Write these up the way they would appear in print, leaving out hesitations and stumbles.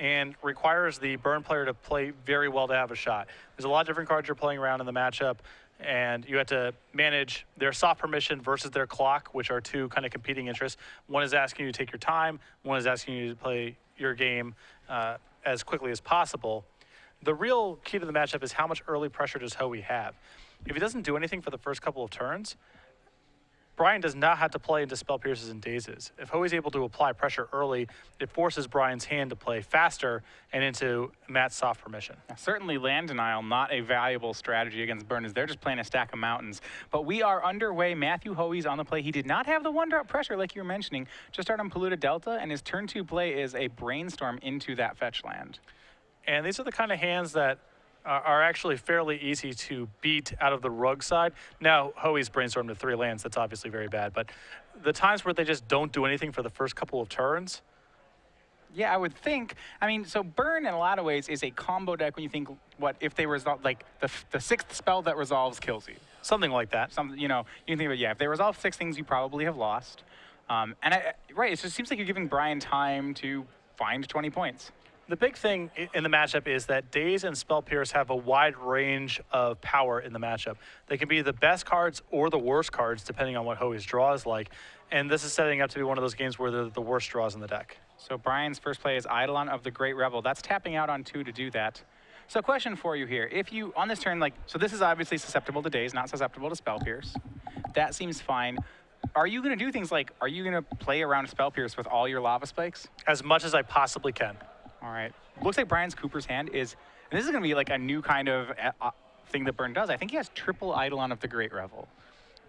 and requires the burn player to play very well to have a shot. There's a lot of different cards you're playing around in the matchup, and you have to manage their soft permission versus their clock, which are two kind of competing interests. One is asking you to take your time, one is asking you to play your game as quickly as possible. The real key to the matchup is how much early pressure does Hoey have. If he doesn't do anything for the first couple of turns, Brian does not have to play into Spell Pierces and Dazes. If Hoey's able to apply pressure early, it forces Brian's hand to play faster and into Matt's soft permission. Certainly land denial, not a valuable strategy against burners. They're just playing a stack of mountains. But we are underway. Matthew Hoey's on the play. He did not have the one-drop pressure like you were mentioning. Just started on Polluted Delta, and his turn 2 play is a Brainstorm into that fetch land. And these are the kind of hands that are actually fairly easy to beat out of the rug side. Now, Hoey's brainstormed to 3 lands. That's obviously very bad. But the times where they just don't do anything for the first couple of turns. Yeah, I would think. I mean, so Burn in a lot of ways is a combo deck when you think, what, if they resolve, like the 6th spell that resolves kills you. Something like that. Something, you know, you can think about, yeah, if they resolve 6 things, you probably have lost. Right, it just seems like you're giving Brian time to find 20 points. The big thing in the matchup is that Daze and Spell Pierce have a wide range of power in the matchup. They can be the best cards or the worst cards, depending on what Hoey's draw is like. And this is setting up to be one of those games where they're the worst draws in the deck. So Brian's first play is Eidolon of the Great Revel. That's tapping out on 2 to do that. So question for you here. If you, on this turn, like, so this is obviously susceptible to Daze, not susceptible to Spell Pierce. That seems fine. Are you going to do things like, are you going to play around Spell Pierce with all your Lava Spikes? As much as I possibly can. All right. Looks like Brian's Cooper's hand is, and this is going to be like a new kind of thing that Burn does. I think he has triple Eidolon of the Great Revel.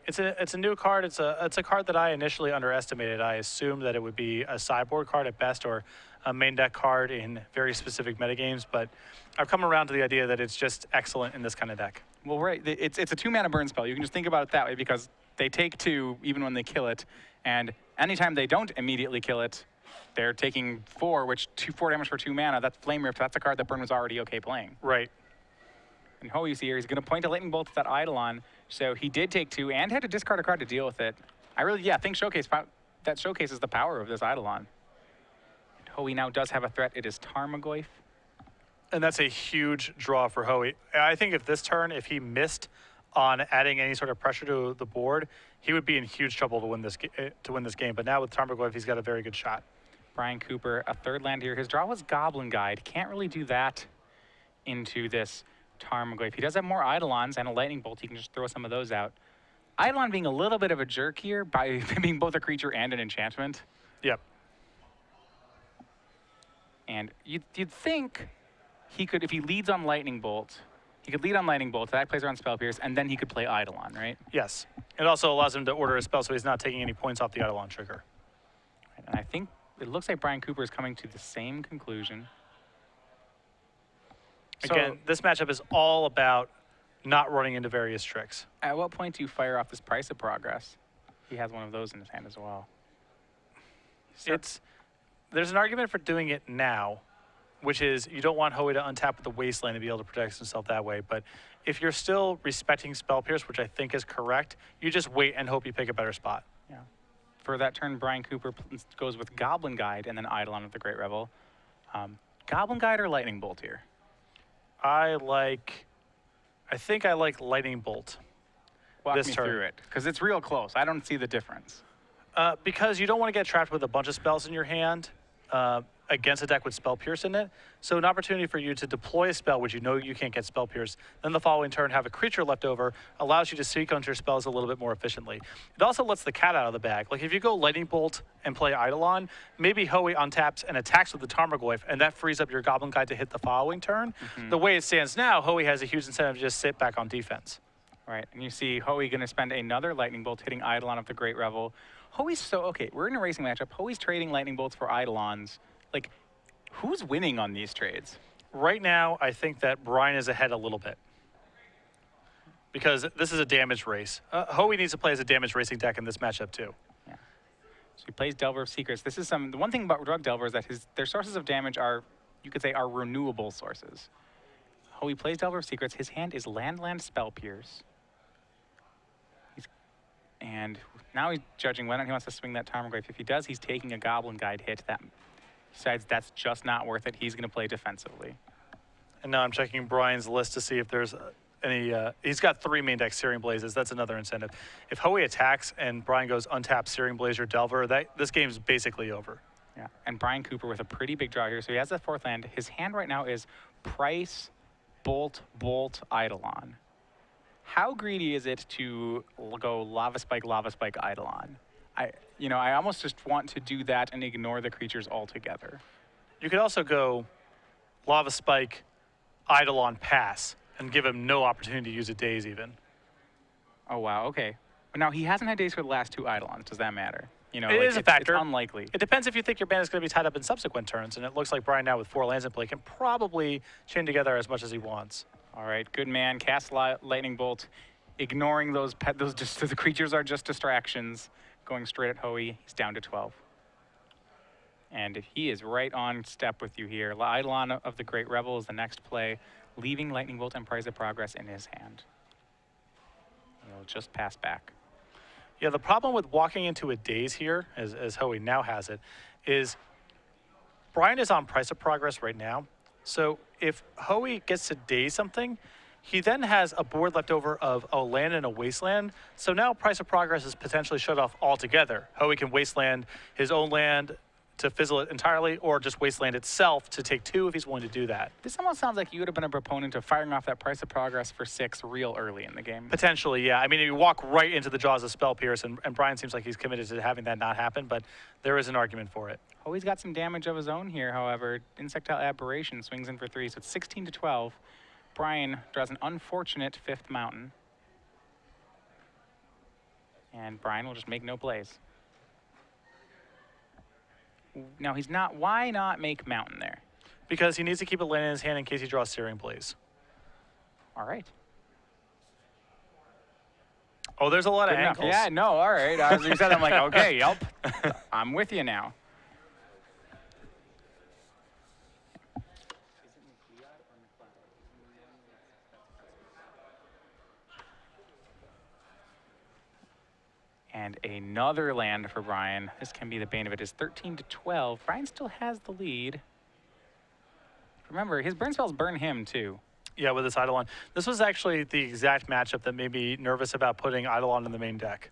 It's a new card. It's a card that I initially underestimated. I assumed that it would be a sideboard card at best or a main deck card in very specific metagames, but I've come around to the idea that it's just excellent in this kind of deck. Well, right. It's a 2-mana burn spell. You can just think about it that way because they take 2 even when they kill it, and anytime they don't immediately kill it, they're taking 4, which 4 damage for 2 mana. That's Flame Rift. That's a card that Burn was already okay playing. Right. And Hoey, you see here, he's going to point a Lightning Bolt at that Eidolon. So he did take 2 and had to discard a card to deal with it. I really, yeah, think that showcases the power of this Eidolon. And Hoey now does have a threat. It is Tarmogoyf. And that's a huge draw for Hoey. I think if this turn, if he missed on adding any sort of pressure to the board, he would be in huge trouble to win this game. But now with Tarmogoyf, he's got a very good shot. Brian Cooper, a 3rd land here. His draw was Goblin Guide. Can't really do that into this Tarmogoyf. He does have more Eidolons and a Lightning Bolt. He can just throw some of those out. Eidolon being a little bit of a jerk here by being both a creature and an enchantment. Yep. And you'd think he could, if he leads on Lightning Bolt, he could lead on Lightning Bolt, that plays around Spell Pierce, and then he could play Eidolon, right? Yes. It also allows him to order a spell so he's not taking any points off the Eidolon trigger. And I think it looks like Brian Cooper is coming to the same conclusion. Again, this matchup is all about not running into various tricks. At what point do you fire off this Price of Progress? He has one of those in his hand as well. There's an argument for doing it now, which is you don't want Hoey to untap with the Wasteland to be able to protect himself that way. But if you're still respecting Spell Pierce, which I think is correct, you just wait and hope you pick a better spot. Yeah. For that turn, Brian Cooper goes with Goblin Guide and then Eidolon of the Great Revel. Goblin Guide or Lightning Bolt here? I think I like Lightning Bolt. Walk this me turn. through it, because it's real close. I don't see the difference. Because you don't want to get trapped with a bunch of spells in your hand against a deck with Spell Pierce in it. So an opportunity for you to deploy a spell which you know you can't get Spell Pierce, then the following turn have a creature left over, allows you to sequence your spells a little bit more efficiently. It also lets the cat out of the bag. Like if you go Lightning Bolt and play Eidolon, maybe Hoey untaps and attacks with the Tarmogoyf, and that frees up your Goblin Guide to hit the following turn. The way it stands now, Hoey has a huge incentive to just sit back on defense. Right, and you see Hoey going to spend another Lightning Bolt hitting Eidolon of the Great Revel. Hoey's so, okay, we're in a racing matchup. Hoey's trading Lightning Bolts for Eidolons. Like, who's winning on these trades? Right now, I think that Brian is ahead a little bit. Because this is a damage race. Hoey needs to play as a damage racing deck in this matchup too. Yeah. So he plays Delver of Secrets. This is the one thing about Drug Delver is that their sources of damage are, you could say, are renewable sources. Hoey plays Delver of Secrets. His hand is Land Spell Pierce. And now he's judging whether or not he wants to swing that Tarmogoyf. If he does, he's taking a Goblin Guide hit. That Decides that's just not worth it. He's going to play defensively. And now I'm checking Brian's list to see if there's any. He's got 3 main deck Searing Blazes. That's another incentive. If Hoey attacks and Brian goes untap Searing Blaze or Delver, this game's basically over. Yeah, and Brian Cooper with a pretty big draw here. So he has that 4th land. His hand right now is Price, Bolt, Eidolon. How greedy is it to go Lava Spike, Eidolon? I almost just want to do that and ignore the creatures altogether. You could also go Lava Spike, Eidolon, pass, and give him no opportunity to use a Daze even. Oh, wow, okay. But now he hasn't had Daze for the last 2 Eidolons. Does that matter? It is a factor. It's unlikely. It depends if you think your mana is going to be tied up in subsequent turns, and it looks like Brian now with 4 lands in play can probably chain together as much as he wants. All right, good man. Cast Lightning Bolt, ignoring those the creatures are just distractions. Going straight at Hoey, he's down to 12. And he is right on step with you here. Eidolon of the Great Rebel is the next play, leaving Lightning Bolt and Prize of Progress in his hand. He'll just pass back. Yeah, the problem with walking into a Daze here, as Hoey now has it, is Brian is on Price of Progress right now. So if Hoey gets to Daze something, he then has a board left over of a land and a wasteland. So now Price of Progress is potentially shut off altogether. Hoey can wasteland his own land to fizzle it entirely, or just wasteland itself to take 2 if he's willing to do that. This almost sounds like you would have been a proponent of firing off that Price of Progress for 6 real early in the game. Potentially, yeah. I mean, you walk right into the jaws of Spell Pierce, and Brian seems like he's committed to having that not happen, but there is an argument for it. Hoey's got some damage of his own here, however. Insectile Aberration swings in for 3, so it's 16 to 12. Brian draws an unfortunate 5th mountain. And Brian will just make no plays. Now he's not, why not make mountain there? Because he needs to keep a land in his hand in case he draws Searing Blaze. All right. Oh, there's a lot of angles. Yeah, no, all right. As you said, I'm like, okay, yep. I'm with you now. And another land for Brian. This can be the bane of it. Is 13 to 12. Brian still has the lead. Remember, his burn spells burn him too. Yeah, with his Eidolon. This was actually the exact matchup that made me nervous about putting Eidolon in the main deck.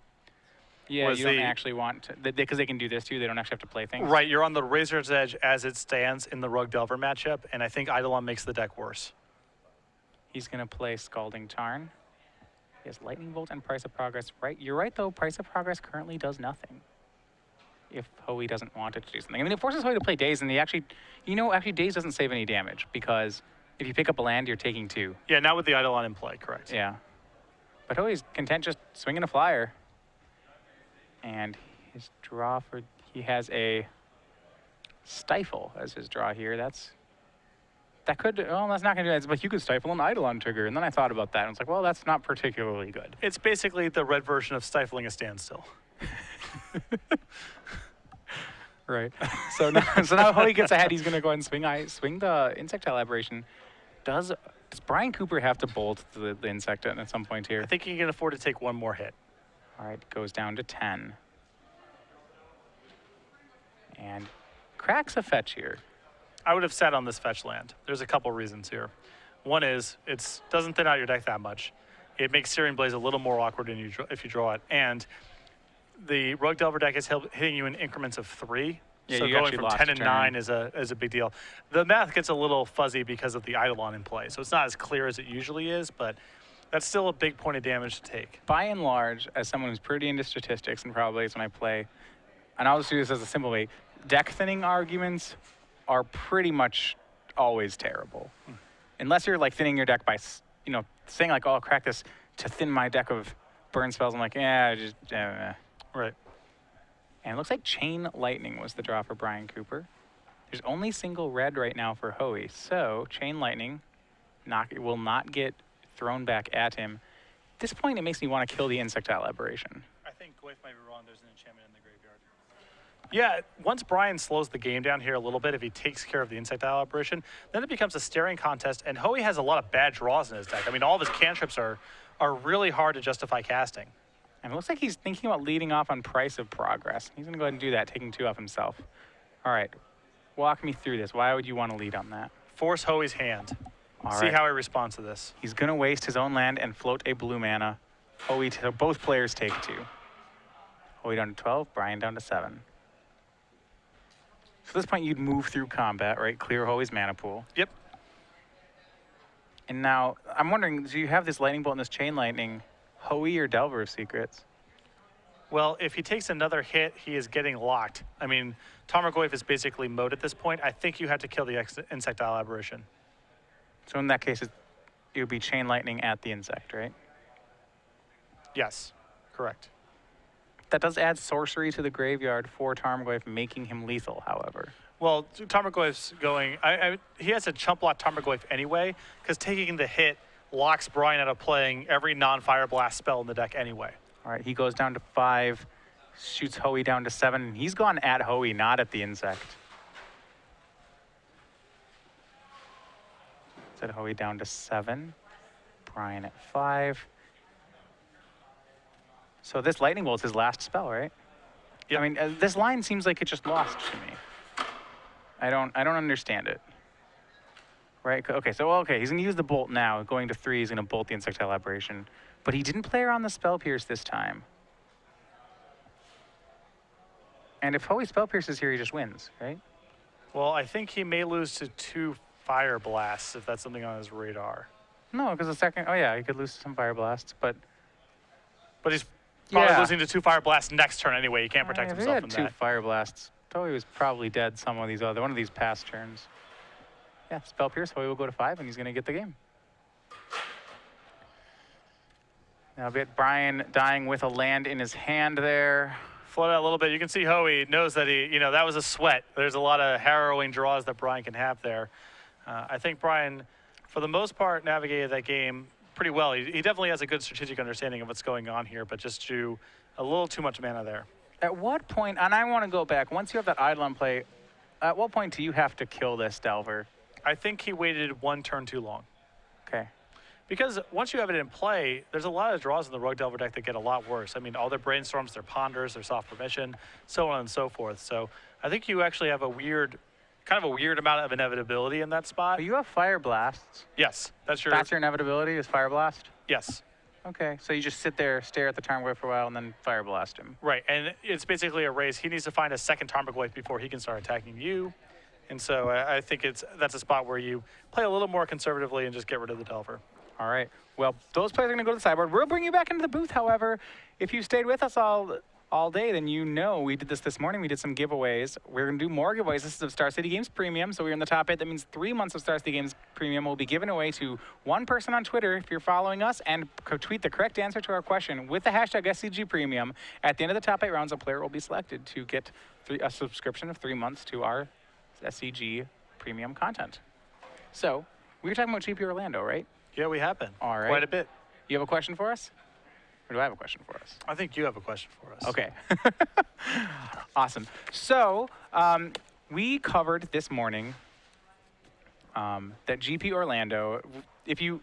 Yeah, you don't actually want to, because they can do this too. They don't actually have to play things. Right, you're on the razor's edge as it stands in the Rug Delver matchup, and I think Eidolon makes the deck worse. He's going to play Scalding Tarn. He has Lightning Bolt and Price of Progress. Right, you're right though. Price of Progress currently does nothing. If Hoey doesn't want it to do something, I mean, it forces Hoey to play Daze, and actually Daze doesn't save any damage because if you pick up a land, you're taking 2. Yeah, not with the Eidolon in play, correct? Yeah, but Hoey's content just swinging a flyer, and his draw he has a Stifle as his draw here. That's not going to do that, but you could Stifle an Eidolon trigger. And then I thought about that, and I was like, well, that's not particularly good. It's basically the red version of stifling a standstill. Right. So now Hoey gets ahead. He's going to go ahead and swing the Insectile Aberration. Does Brian Cooper have to bolt the insect at some point here? I think he can afford to take 1 more hit. All right, goes down to 10. And cracks a fetch here. I would have sat on this fetch land. There's a couple reasons here. One is it doesn't thin out your deck that much. It makes Searing Blaze a little more awkward if you draw it. And the Rug Delver deck is hitting you in increments of 3. Yeah, so going from 10 and 9 is a big deal. The math gets a little fuzzy because of the Eidolon in play. So it's not as clear as it usually is, but that's still a big point of damage to take. By and large, as someone who's pretty into statistics and probabilities when I play, and I'll just do this as a simple way, deck thinning arguments are pretty much always terrible. Unless you're like thinning your deck by, saying like, oh, I'll crack this to thin my deck of burn spells. I'm like, yeah, just, Right. And it looks like Chain Lightning was the draw for Brian Cooper. There's only single red right now for Hoey. So Chain Lightning will not get thrown back at him. At this point, it makes me want to kill the Insectile Aberration. I think Goyf might be wrong. There's an enchantment in the graveyard. Yeah, once Brian slows the game down here a little bit, if he takes care of the Insectile Aberration, then it becomes a staring contest, and Hoey has a lot of bad draws in his deck. I mean, all of his cantrips are really hard to justify casting. And it looks like he's thinking about leading off on Price of Progress. He's going to go ahead and do that, taking 2 off himself. All right. Walk me through this. Why would you want to lead on that? Force Hoey's hand. All See right. how he responds to this. He's going to waste his own land and float a blue mana. Hoey, both players take 2. Hoey down to 12, Brian down to 7. So at this point, you'd move through combat, right? Clear Hoey's mana pool. Yep. And now, I'm wondering, do you have this lightning bolt and this chain lightning, Hoey or Delver of Secrets? Well, if he takes another hit, he is getting locked. I mean, Tarmogoyf is basically mowed at this point. I think you had to kill the Insectile Aberration. So in that case, it would be chain lightning at the insect, right? Yes, correct. That does add sorcery to the graveyard for Tarmogoyf, making him lethal, however. Well, Tarmogoyf's going... he has to chump block Tarmogoyf anyway, because taking the hit locks Brian out of playing every non-Fire Blast spell in the deck anyway. All right, he goes down to 5, shoots Hoey down to 7. And he's gone at Hoey, not at the insect. Set Hoey down to 7. Brian at 5. So this lightning bolt's his last spell, right? Yep. I mean, this line seems like it just lost to me. I don't understand it. Right? Okay, he's gonna use the bolt now. Going to 3, he's gonna bolt the Insectile Aberration. But he didn't play around the Spell Pierce this time. And if Hoey Spell Pierce is here, he just wins, right? Well, I think he may lose to 2 Fire Blasts if that's something on his radar. No, because the second, oh yeah, he could lose to some Fire Blasts, but But he's probably yeah. losing to 2 Fire Blasts next turn anyway. He can't protect if himself he from had 2 that. Fire Blasts, Hoey was probably dead one of these past turns. Yeah, Spell Pierce, Hoey will go to 5, and he's gonna get the game. Now we get Brian dying with a land in his hand there. Float out a little bit. You can see Hoey knows that that was a sweat. There's a lot of harrowing draws that Brian can have there. I think Brian, for the most part, navigated that game pretty well. He definitely has a good strategic understanding of what's going on here, but just drew a little too much mana there. At what point, and I want to go back, once you have that Eidolon play, at what point do you have to kill this Delver? I think he waited 1 turn too long. Okay. Because once you have it in play, there's a lot of draws in the Rogue Delver deck that get a lot worse. I mean, all their Brainstorms, their Ponders, their Soft Permission, so on and so forth. So I think you actually have kind of a weird amount of inevitability in that spot. But you have Fire Blasts. Yes, that's your inevitability is Fire Blast? Yes. Okay, so you just sit there, stare at the Tarmogoyf for a while, and then Fire Blast him. Right, and it's basically a race. He needs to find a second Tarmogoyf before he can start attacking you. And so I think that's a spot where you play a little more conservatively and just get rid of the Delver. All right. Well, those players are going to go to the sideboard. We'll bring you back into the booth, however. If you stayed with us all day, then you know we did this morning. We did some giveaways. We're going to do more giveaways. This is of Star City Games Premium, so we're in the top 8. That means 3 months of Star City Games Premium will be given away to one person on Twitter if you're following us and tweet the correct answer to our question with the hashtag SCG Premium. At the end of the top 8 rounds, a player will be selected to get a subscription of 3 months to our SCG Premium content. So we were talking about GP Orlando, right? Yeah, we have been. All right. Quite a bit. You have a question for us? Or do I have a question for us? I think you have a question for us. Okay. Awesome. So we covered this morning that GP Orlando, if you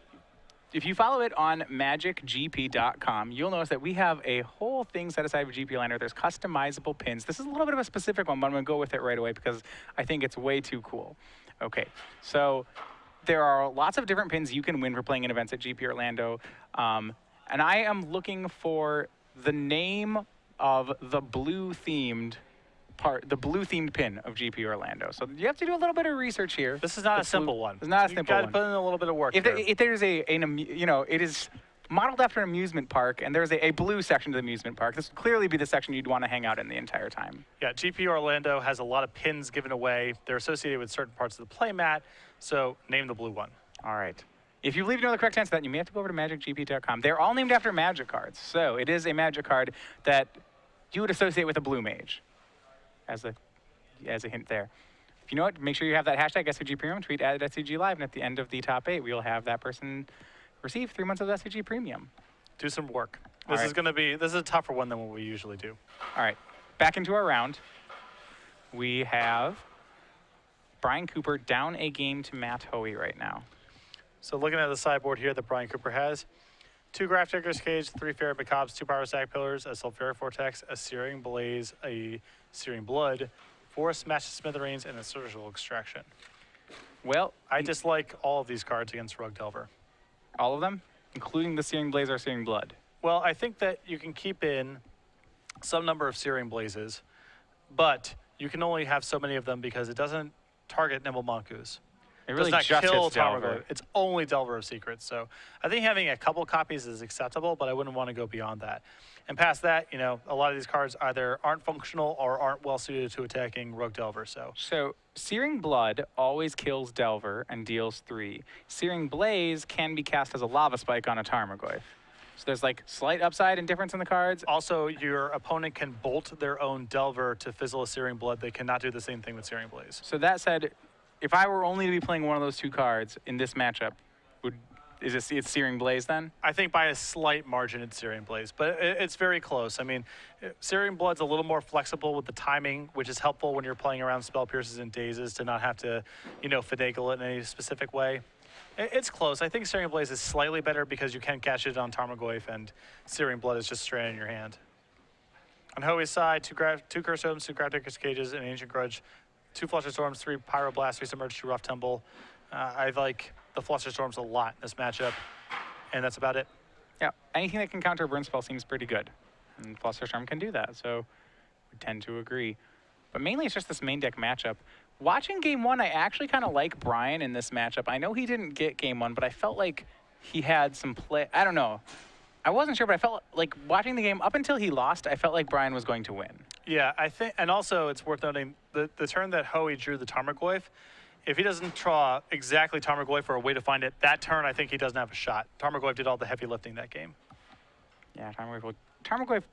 follow it on magicgp.com, you'll notice that we have a whole thing set aside for GP Orlando. There's customizable pins. This is a little bit of a specific one, but I'm going to go with it right away because I think it's way too cool. Okay, so there are lots of different pins you can win for playing in events at GP Orlando. And I am looking for the name of the blue-themed pin of GP Orlando. So you have to do a little bit of research here. This is not a simple one. It's not a simple one. You've got to put in a little bit of work If here. there's it is modeled after an amusement park, and there's a blue section to the amusement park. This would clearly be the section you'd want to hang out in the entire time. Yeah, GP Orlando has a lot of pins given away. They're associated with certain parts of the playmat, so name the blue one. All right. If you believe you know the correct answer to that, you may have to go over to magicgp.com. They're all named after magic cards. So it is a magic card that you would associate with a blue mage, as a hint there. If you know it, make sure you have that hashtag SCG Premium, tweet at SCG Live, and at the end of the top 8, we'll have that person receive 3 months of SCG Premium. Do some work. All This is a tougher one than what we usually do. All right, back into our round. We have Brian Cooper down a game to Matt Hoey right now. So looking at the sideboard here that Brian Cooper has, 2 Grafdigger's Cage, 3 Fairy Macabres, 2 Power Stack Pillars, a Sulphuric Vortex, a Searing Blaze, a Searing Blood, Force, Smash to Smithereens, and a Surgical Extraction. Well, I dislike all of these cards against Rogue Delver. all of them, including the Searing Blaze or Searing Blood. Well, I think that you can keep in some number of Searing Blazes, but you can only have so many of them because it doesn't target Nimble Mongoose. It really does just not kill hits Delver. Tarmogoyf. It's only Delver of Secrets. So I think having a couple copies is acceptable, but I wouldn't want to go beyond that. And past that, you know, a lot of these cards either aren't functional or aren't well suited to attacking Rogue Delver. So Searing Blood always kills Delver and deals 3. Searing Blaze can be cast as a Lava Spike on a Tarmogoyf. So there's like slight upside and difference in the cards. Also, your opponent can bolt their own Delver to fizzle a Searing Blood. They cannot do the same thing with Searing Blaze. So that said, if I were only to be playing one of those 2 cards in this matchup, it's Searing Blaze then? I think by a slight margin it's Searing Blaze, but it's very close. I mean, Searing Blood's a little more flexible with the timing, which is helpful when you're playing around Spell Pierces and Dazes to not have to, you know, finagle it in any specific way. It's close. I think Searing Blaze is slightly better because you can catch it on Tarmogoyf, and Searing Blood is just straight in your hand. On Hoey's side, 2 Curse Totems, 2 Grafdigger's Cages, an Ancient Grudge, 2 Fluster Storms, 3 Pyroblast, 3 Submerge, 2 Rough Tumble. I like the Fluster Storms a lot in this matchup, and that's about it. Yeah, anything that can counter a burn spell seems pretty good. And Fluster Storm can do that, so we tend to agree. But mainly it's just this main deck matchup. Watching game 1, I actually kind of like Brian in this matchup. I know he didn't get game 1, but I felt like he had some play. I don't know. I wasn't sure, but I felt like watching the game up until he lost, I felt like Brian was going to win. Yeah, I think, and also it's worth noting the turn that Hoey drew the Tarmogoyf, if he doesn't draw exactly Tarmogoyf or a way to find it, that turn I think he doesn't have a shot. Tarmogoyf did all the heavy lifting that game. Yeah, Tarmogoyf,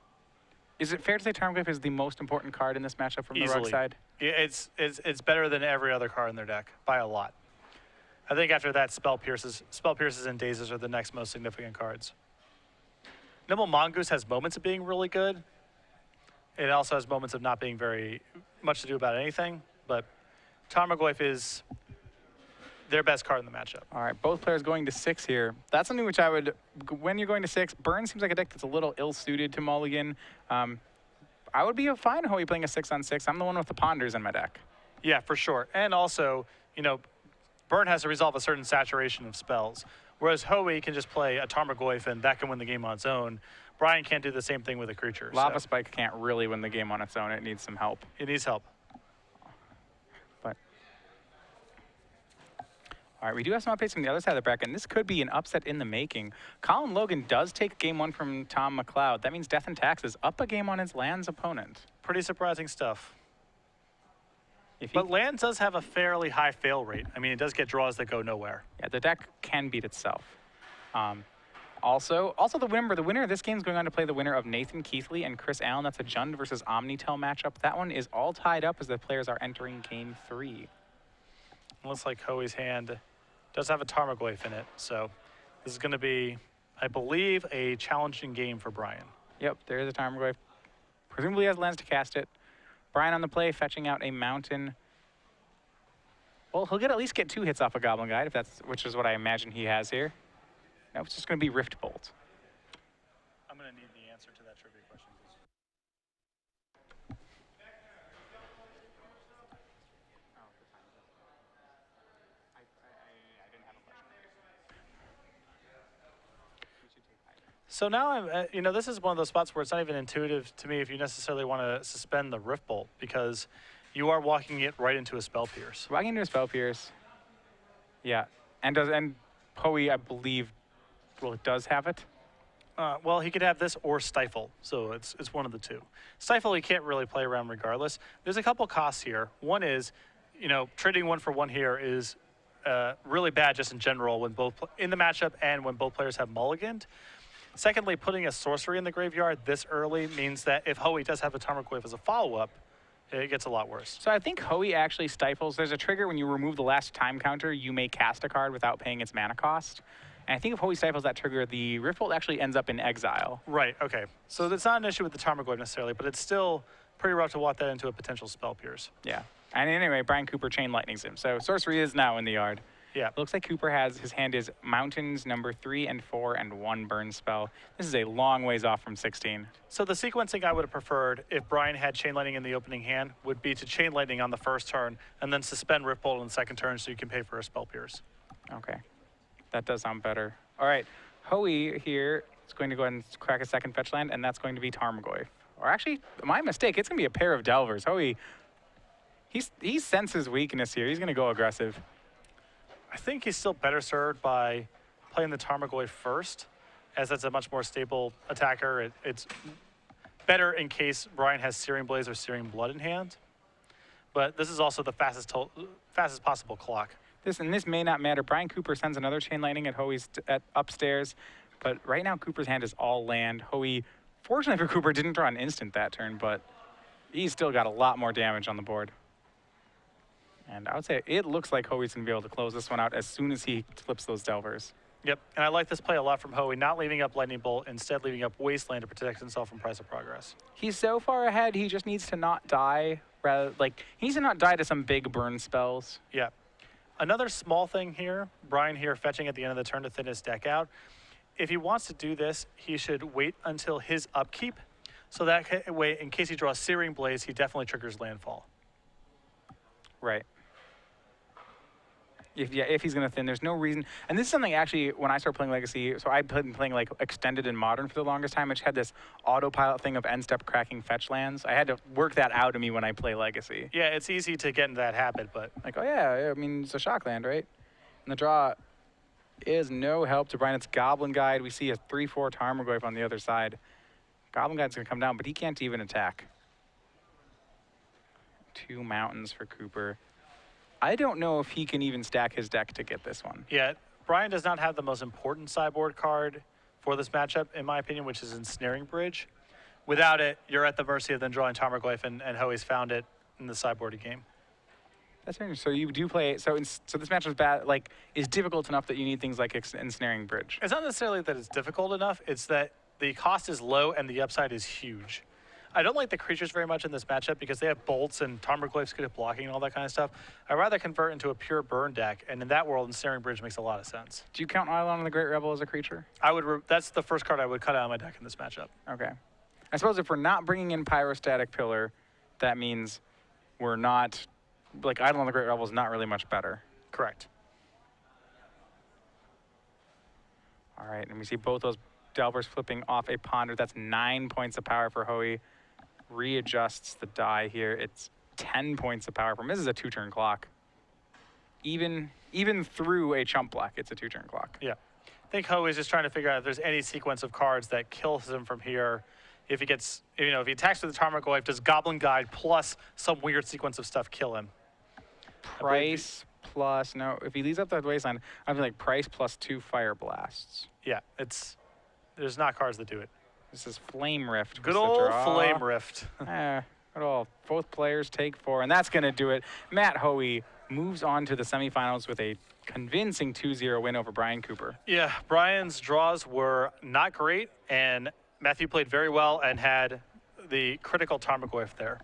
is it fair to say Tarmogoyf is the most important card in this matchup from the Rogue side? It's better than every other card in their deck by a lot. I think after that, Spell Pierces and Dazes are the next most significant cards. Nimble Mongoose has moments of being really good. It also has moments of not being very much to do about anything, but Tarmogoyf is their best card in the matchup. All right, both players going to 6 here. That's something which I would, when you're going to 6, Burn seems like a deck that's a little ill-suited to Mulligan. I would be fine Hoey playing a 6-on-6. I'm the one with the Ponders in my deck. Yeah, for sure. And also, you know, Burn has to resolve a certain saturation of spells, whereas Hoey can just play a Tarmogoyf and that can win the game on its own. Brian can't do the same thing with a creature. Lava Spike can't really win the game on its own. It needs some help. It needs help. But all right, we do have some updates from the other side of the bracket, and this could be an upset in the making. Colin Logan does take game 1 from Tom McLeod. That means Death and Taxes up a game on his Lands opponent. Pretty surprising stuff. But Lands does have a fairly high fail rate. I mean, it does get draws that go nowhere. Yeah, the deck can beat itself. Also the winner of this game is going on to play the winner of Nathan Keithley and Chris Allen. That's a Jund versus Omnitel matchup. That one is all tied up as the players are entering game 3. Looks like Hoey's hand does have a Tarmogoyf in it, so this is going to be, I believe, a challenging game for Brian. Yep, there is a Tarmogoyf. Presumably has Lands to cast it. Brian on the play, fetching out a Mountain. Well, he'll at least get 2 hits off a Goblin Guide, which is what I imagine he has here. Now it's just going to be Rift Bolt. I'm going to need the answer to that trivia question, please. So now I'm, you know, this is one of those spots where it's not even intuitive to me if you necessarily want to suspend the Rift Bolt because you are walking it right into a Spell Pierce. Walking into a Spell Pierce. Yeah, and Hoey, I believe, well, it does have it. Well, he could have this or Stifle, so it's one of the two. Stifle, he can't really play around regardless. There's a couple costs here. One is, you know, trading 1 for 1 here is really bad just in general when in the matchup and when both players have mulliganed. Secondly, putting a sorcery in the graveyard this early means that if Hoey does have a Tarmogoyf as a follow-up, it gets a lot worse. So I think Hoey actually stifles. There's a trigger when you remove the last time counter, you may cast a card without paying its mana cost. And I think if Hoey stifles that trigger, the Rift Bolt actually ends up in exile. Right, okay. So that's not an issue with the Tarmogoyf necessarily, but it's still pretty rough to walk that into a potential Spell Pierce. Yeah. And anyway, Brian Cooper chain lightnings him. So sorcery is now in the yard. Yeah. It looks like Cooper has, his hand is Mountains number 3 and 4 and 1 burn spell. This is a long ways off from 16. So the sequencing I would have preferred if Brian had Chain Lightning in the opening hand would be to Chain Lightning on the first turn and then suspend Rift Bolt on the second turn so you can pay for a Spell Pierce. Okay. That does sound better. All right. Hoey here is going to go ahead and crack a second fetch land, and that's going to be Tarmogoyf. Or actually, my mistake, it's going to be a pair of Delvers. Hoey, he senses weakness here. He's going to go aggressive. I think he's still better served by playing the Tarmogoyf first, as that's a much more stable attacker. It's better in case Brian has Searing Blaze or Searing Blood in hand. But this is also the fastest possible clock. This may not matter. Brian Cooper sends another Chain Lightning at Hoey's upstairs, but right now Cooper's hand is all land. Hoey, fortunately for Cooper, didn't draw an instant that turn, but he's still got a lot more damage on the board. And I would say it looks like Hoey's going to be able to close this one out as soon as he flips those Delvers. Yep, and I like this play a lot from Hoey, not leaving up Lightning Bolt, instead leaving up Wasteland to protect himself from Price of Progress. He's so far ahead, he just needs to not die. He needs to not die to some big burn spells. Yeah. Another small thing here, Brian here fetching at the end of the turn to thin his deck out. If he wants to do this, he should wait until his upkeep, so that way, in case he draws Searing Blaze, he definitely triggers landfall. Right. If he's going to thin, there's no reason. And this is something actually, when I started playing Legacy, so I've been playing like Extended and Modern for the longest time. I just had this autopilot thing of end step cracking fetch lands. I had to work that out of me when I play Legacy. Yeah, it's easy to get into that habit, but... Like, oh yeah, I mean, it's a shock land, right? And the draw is no help to Brian. It's Goblin Guide. We see a 3/4 Tarmogoyf on the other side. Goblin Guide's going to come down, but he can't even attack. 2 Mountains for Cooper. I don't know if he can even stack his deck to get this one. Yeah, Brian does not have the most important sideboard card for this matchup, in my opinion, which is Ensnaring Bridge. Without it, you're at the mercy of then drawing Tarmogoyf, and Hoey's found it in the sideboarding game. That's interesting. So you do play, so this matchup is bad, like, is difficult enough that you need things like Ensnaring Bridge. It's not necessarily that it's difficult enough, it's that the cost is low and the upside is huge. I don't like the creatures very much in this matchup because they have bolts and Tarmogoyf's good at blocking and all that kind of stuff. I'd rather convert into a pure burn deck, and in that world, Ensnaring Bridge makes a lot of sense. Do you count Eidolon of the Great Rebel as a creature? That's the first card I would cut out of my deck in this matchup. Okay. I suppose if we're not bringing in Pyrostatic Pillar, that means we're not, like, Eidolon of the Great Rebel is not really much better. Correct. All right, and we see both those Delvers flipping off a Ponder. That's 9 points of power for Hoey. Readjusts the die here. It's 10 points of power for him. This is a 2-turn clock. Even through a chump block, it's a 2-turn clock. Yeah. I think Hoey's just trying to figure out if there's any sequence of cards that kills him from here. If he gets, if he attacks with the Tarmogoyf, does Goblin Guide plus some weird sequence of stuff kill him? Price plus, no, if he leaves up that wasteland, I'd be like price plus 2 Fire Blasts. Yeah, there's not cards that do it. This is Flame Rift. Good old Flame Rift. Good old, both players take 4, and that's going to do it. Matt Hoey moves on to the semifinals with a convincing 2-0 win over Brian Cooper. Yeah, Brian's draws were not great, and Matthew played very well and had the critical Tarmogoyf there.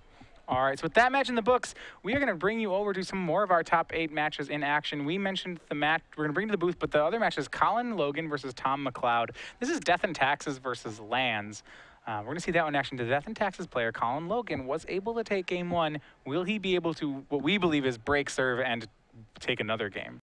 All right, so with that match in the books, we are going to bring you over to some more of our top 8 matches in action. We mentioned the match we're going to bring to the booth, but the other match is Colin Logan versus Tom McLeod. This is Death and Taxes versus Lands. We're going to see that one in action. The Death and Taxes player, Colin Logan, was able to take game 1. Will he be able to, what we believe is break serve and take another game?